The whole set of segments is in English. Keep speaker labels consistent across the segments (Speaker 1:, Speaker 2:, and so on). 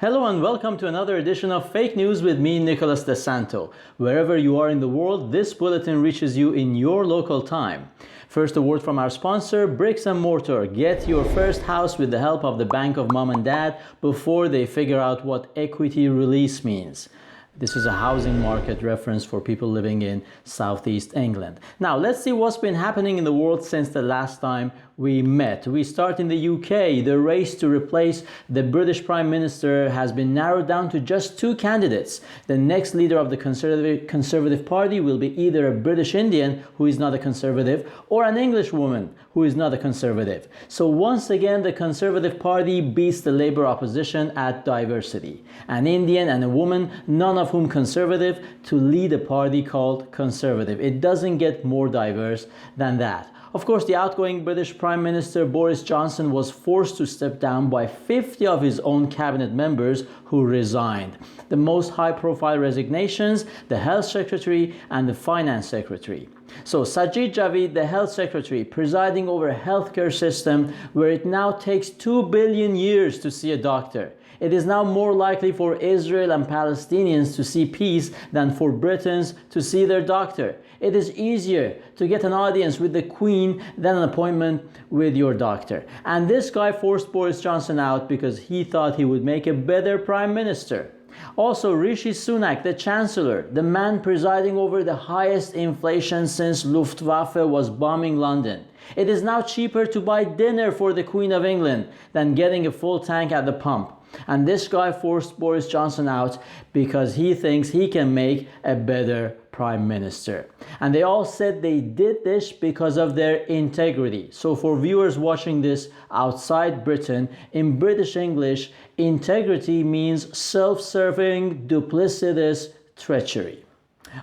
Speaker 1: Hello and welcome to another edition of Fake News with me, Nicholas De Santo. Wherever you are in the world, this bulletin reaches you in your local time. First, a word from our sponsor, Bricks and Mortar. Get your first house with the help of the bank of mom and dad before they figure out what equity release means. This is a housing market reference for people living in Southeast England. Now, let's see what's been happening in the world since the last time we met. We start in the UK. The race to replace the British Prime Minister has been narrowed down to just two candidates. The next leader of the Conservative Party will be either a British Indian who is not a Conservative or an English woman who is not a Conservative. So once again, the Conservative Party beats the Labour opposition at diversity. An Indian and a woman, none of whom Conservative, to lead a party called Conservative. It doesn't get more diverse than that. Of course, the outgoing British Prime Minister Boris Johnson was forced to step down by 50 of his own cabinet members who resigned. The most high-profile resignations, the Health Secretary and the Finance Secretary. So Sajid Javid, the Health Secretary, presiding over a healthcare system where it now takes 2 billion years to see a doctor. It is now more likely for Israel and Palestinians to see peace than for Britons to see their doctor. It is easier to get an audience with the Queen than an appointment with your doctor. And this guy forced Boris Johnson out because he thought he would make a better Prime Minister. Also, Rishi Sunak, the Chancellor, the man presiding over the highest inflation since Luftwaffe was bombing London. It is now cheaper to buy dinner for the Queen of England than getting a full tank at the pump. And this guy forced Boris Johnson out because he thinks he can make a better Prime Minister. And they all said they did this because of their integrity. So for viewers watching this outside Britain, in British English, integrity means self-serving, duplicitous treachery.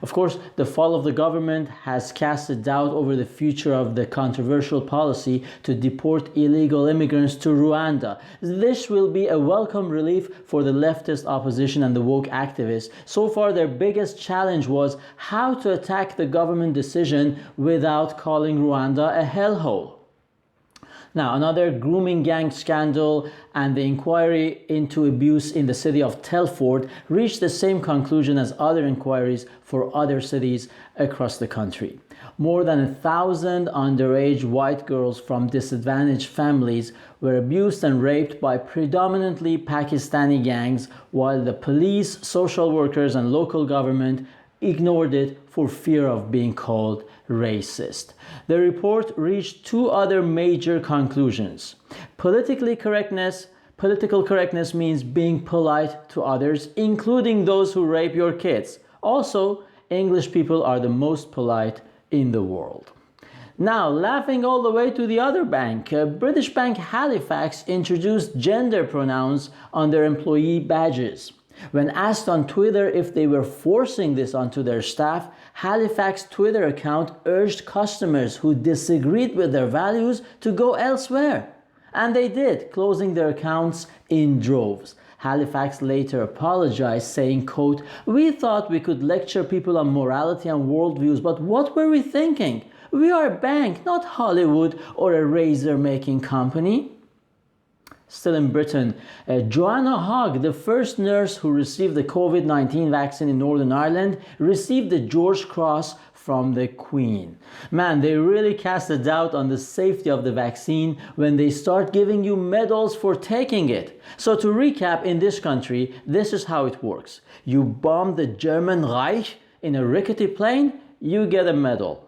Speaker 1: Of course, the fall of the government has cast a doubt over the future of the controversial policy to deport illegal immigrants to Rwanda. This will be a welcome relief for the leftist opposition and the woke activists. So far, their biggest challenge was how to attack the government decision without calling Rwanda a hellhole. Now, another grooming gang scandal and the inquiry into abuse in the city of Telford reached the same conclusion as other inquiries for other cities across the country. More than 1,000 underage white girls from disadvantaged families were abused and raped by predominantly Pakistani gangs, while the police, social workers, and local government ignored it for fear of being called racist. The report reached two other major conclusions. Political correctness means being polite to others, including those who rape your kids. Also, English people are the most polite in the world. Now, laughing all the way to the other bank, British Bank Halifax introduced gender pronouns on their employee badges. When asked on Twitter if they were forcing this onto their staff, Halifax Twitter account urged customers who disagreed with their values to go elsewhere. And they did, closing their accounts in droves. Halifax later apologized, saying, quote, "We thought we could lecture people on morality and worldviews, but what were we thinking? We are a bank, not Hollywood or a razor-making company." Still in Britain, Joanna Hogg, the first nurse who received the COVID-19 vaccine in Northern Ireland, received the George Cross from the Queen. Man, they really cast a doubt on the safety of the vaccine when they start giving you medals for taking it. So to recap, in this country, this is how it works. You bomb the German Reich in a rickety plane, you get a medal.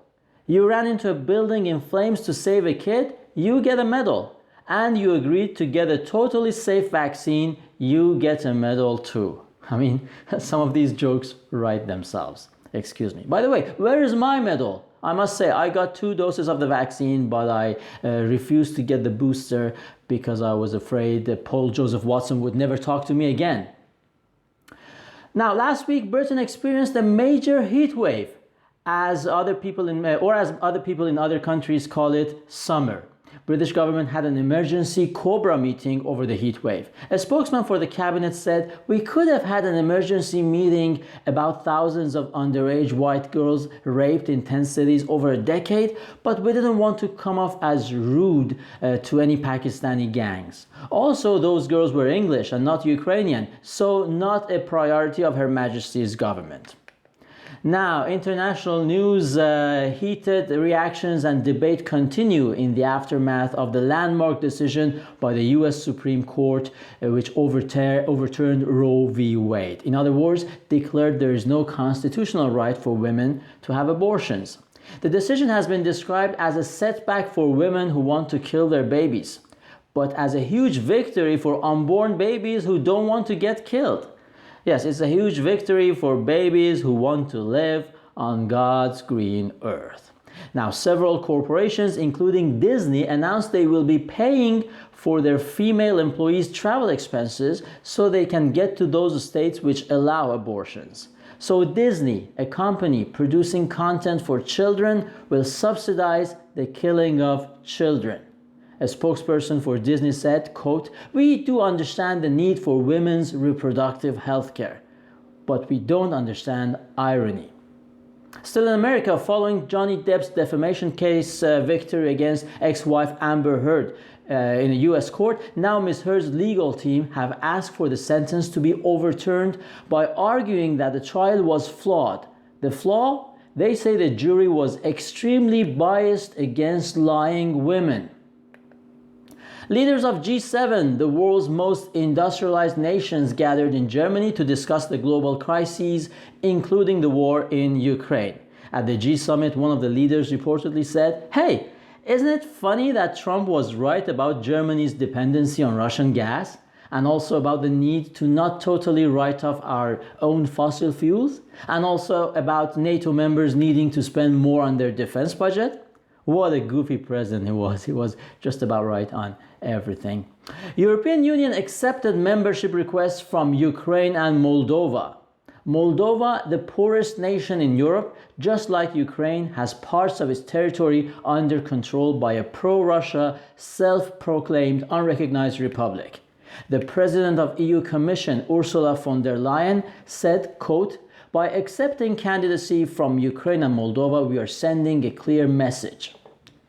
Speaker 1: You ran into a building in flames to save a kid, you get a medal. And you agreed to get a totally safe vaccine, you get a medal too. I mean, some of these jokes write themselves. Excuse me. By the way, where is my medal? I must say, I got 2 doses of the vaccine, but I refused to get the booster because I was afraid that Paul Joseph Watson would never talk to me again. Now, last week, Britain experienced a major heat wave, as other people in other countries call it summer. British government had an emergency COBRA meeting over the heat wave. A spokesman for the cabinet said, "We could have had an emergency meeting about thousands of underage white girls raped in 10 cities over a decade, but we didn't want to come off as rude to any Pakistani gangs. Also, those girls were English and not Ukrainian, so not a priority of Her Majesty's government." Now, international news, heated reactions and debate continue in the aftermath of the landmark decision by the US Supreme Court, which overturned Roe v. Wade. In other words, declared there is no constitutional right for women to have abortions. The decision has been described as a setback for women who want to kill their babies, but as a huge victory for unborn babies who don't want to get killed. Yes, it's a huge victory for babies who want to live on God's green earth. Now, several corporations, including Disney, announced they will be paying for their female employees' travel expenses so they can get to those states which allow abortions. So Disney, a company producing content for children, will subsidize the killing of children. A spokesperson for Disney said, quote, "We do understand the need for women's reproductive health care, but we don't understand irony." Still in America, following Johnny Depp's defamation case victory against ex-wife Amber Heard in a US court, now Ms. Heard's legal team have asked for the sentence to be overturned by arguing that the trial was flawed. The flaw? They say the jury was extremely biased against lying women. Leaders of G7, the world's most industrialized nations, gathered in Germany to discuss the global crises, including the war in Ukraine. At the G summit, one of the leaders reportedly said, "Hey, isn't it funny that Trump was right about Germany's dependency on Russian gas, and also about the need to not totally write off our own fossil fuels, and also about NATO members needing to spend more on their defense budget?" What a goofy president he was. He was just about right on everything. European Union accepted membership requests from Ukraine and Moldova. Moldova, the poorest nation in Europe, just like Ukraine, has parts of its territory under control by a pro-Russia, self-proclaimed unrecognized republic. The president of EU Commission, Ursula von der Leyen, said, quote, "By accepting candidacy from Ukraine and Moldova, we are sending a clear message.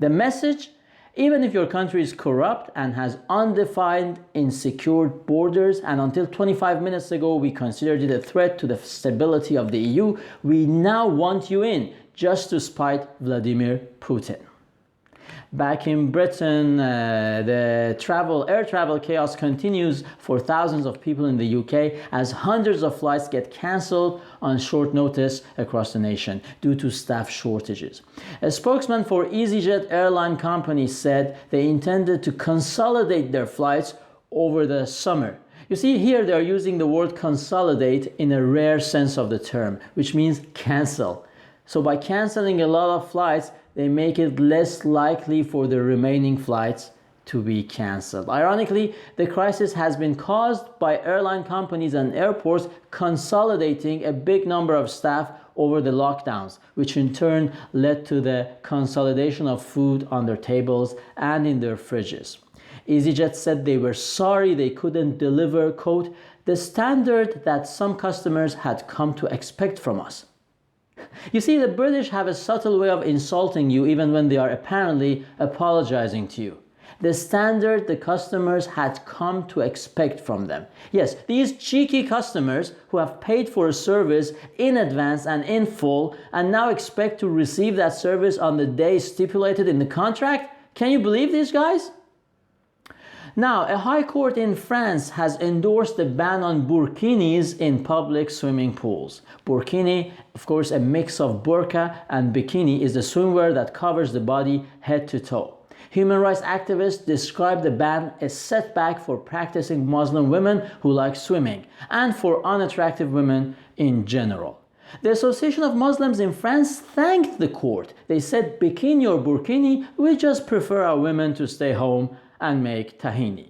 Speaker 1: The message, even if your country is corrupt and has undefined, insecure borders, and until 25 minutes ago we considered it a threat to the stability of the EU, we now want you in just to spite Vladimir Putin." Back in Britain, the air travel chaos continues for thousands of people in the UK as hundreds of flights get cancelled on short notice across the nation due to staff shortages. A spokesman for EasyJet airline company said they intended to consolidate their flights over the summer. You see, here they're using the word consolidate in a rare sense of the term, which means cancel. So by cancelling a lot of flights, they make it less likely for the remaining flights to be cancelled. Ironically, the crisis has been caused by airline companies and airports consolidating a big number of staff over the lockdowns, which in turn led to the consolidation of food on their tables and in their fridges. EasyJet said they were sorry they couldn't deliver, quote, "the standard that some customers had come to expect from us." You see, the British have a subtle way of insulting you even when they are apparently apologizing to you. The standard the customers had come to expect from them. Yes, these cheeky customers who have paid for a service in advance and in full and now expect to receive that service on the day stipulated in the contract. Can you believe these guys? Now, a high court in France has endorsed the ban on burkinis in public swimming pools. Burkini, of course, a mix of burqa and bikini, is the swimwear that covers the body head to toe. Human rights activists describe the ban a setback for practicing Muslim women who like swimming and for unattractive women in general. The Association of Muslims in France thanked the court. They said, "Bikini or burkini, we just prefer our women to stay home and make tahini."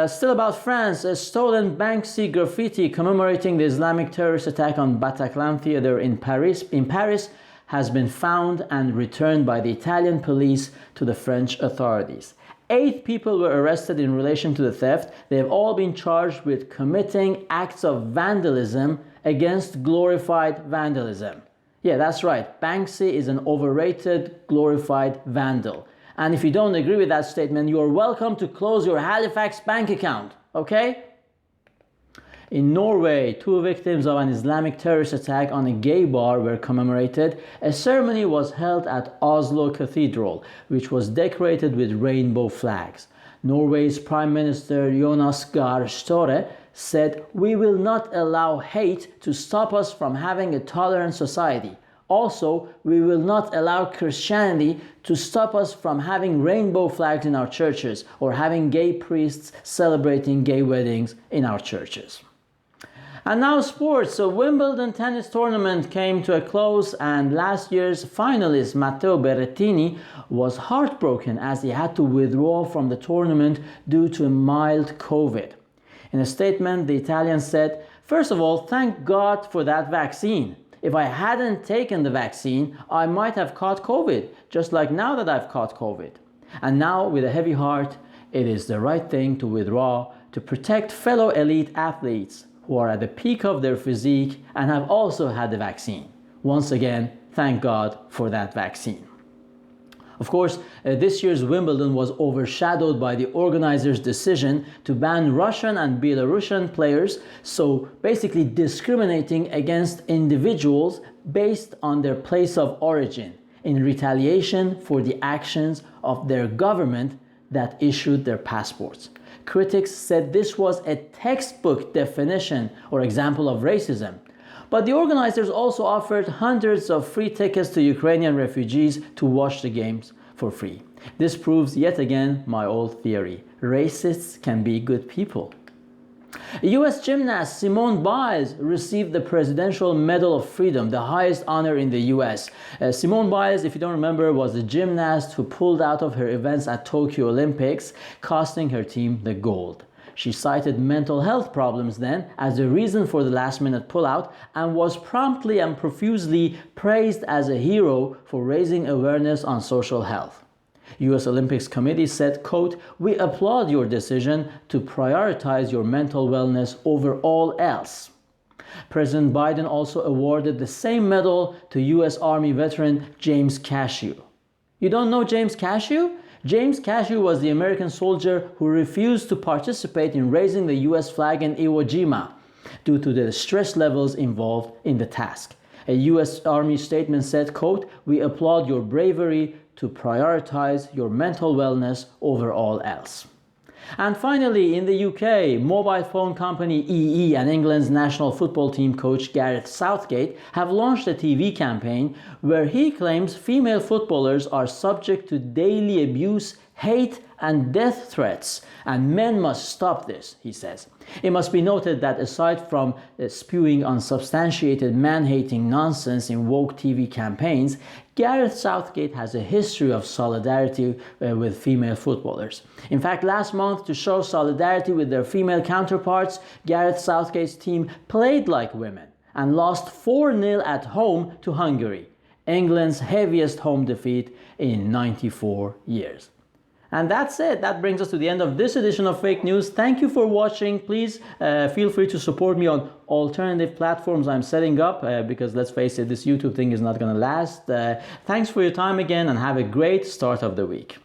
Speaker 1: Still about France, a stolen Banksy graffiti commemorating the Islamic terrorist attack on Bataclan Theatre in Paris has been found and returned by the Italian police to the French authorities. 8 people were arrested in relation to the theft. They have all been charged with committing acts of vandalism against glorified vandalism. Yeah, that's right. Banksy is an overrated, glorified vandal. And if you don't agree with that statement, you are welcome to close your Halifax bank account, okay? In Norway, 2 victims of an Islamic terrorist attack on a gay bar were commemorated. A ceremony was held at Oslo Cathedral, which was decorated with rainbow flags. Norway's Prime Minister Jonas Gahr Støre said, "We will not allow hate to stop us from having a tolerant society. Also, we will not allow Christianity to stop us from having rainbow flags in our churches or having gay priests celebrating gay weddings in our churches." And now sports. So Wimbledon tennis tournament came to a close, and last year's finalist Matteo Berrettini was heartbroken as he had to withdraw from the tournament due to mild COVID. In a statement, the Italian said, "First of all, thank God for that vaccine. If I hadn't taken the vaccine, I might have caught COVID, just like now that I've caught COVID. And now, with a heavy heart, it is the right thing to withdraw to protect fellow elite athletes who are at the peak of their physique and have also had the vaccine. Once again, thank God for that vaccine." Of course, this year's Wimbledon was overshadowed by the organizers' decision to ban Russian and Belarusian players, so basically discriminating against individuals based on their place of origin in retaliation for the actions of their government that issued their passports. Critics said this was a textbook definition or example of racism. But the organizers also offered hundreds of free tickets to Ukrainian refugees to watch the games for free. This proves yet again my old theory: racists can be good people. US gymnast Simone Biles received the Presidential Medal of Freedom, the highest honor in the US. Simone Biles, if you don't remember, was a gymnast who pulled out of her events at Tokyo Olympics, costing her team the gold. She cited mental health problems then as a reason for the last-minute pullout and was promptly and profusely praised as a hero for raising awareness on social health. US Olympics Committee said, quote, "We applaud your decision to prioritize your mental wellness over all else." President Biden also awarded the same medal to US Army veteran James Cashew. You don't know James Cashew? James Cashew was the American soldier who refused to participate in raising the US flag in Iwo Jima due to the stress levels involved in the task. A US Army statement said, quote, "We applaud your bravery to prioritize your mental wellness over all else." And finally, in the UK, mobile phone company EE and England's national football team coach Gareth Southgate have launched a TV campaign where he claims female footballers are subject to daily abuse, hate, and death threats, and men must stop this, he says. It must be noted that aside from spewing unsubstantiated man-hating nonsense in woke TV campaigns, Gareth Southgate has a history of solidarity with female footballers. In fact, last month, to show solidarity with their female counterparts, Gareth Southgate's team played like women and lost 4-0 at home to Hungary, England's heaviest home defeat in 94 years. And that's it. That brings us to the end of this edition of Fake News. Thank you for watching. Please feel free to support me on alternative platforms I'm setting up because let's face it, this YouTube thing is not going to last. Thanks for your time again and have a great start of the week.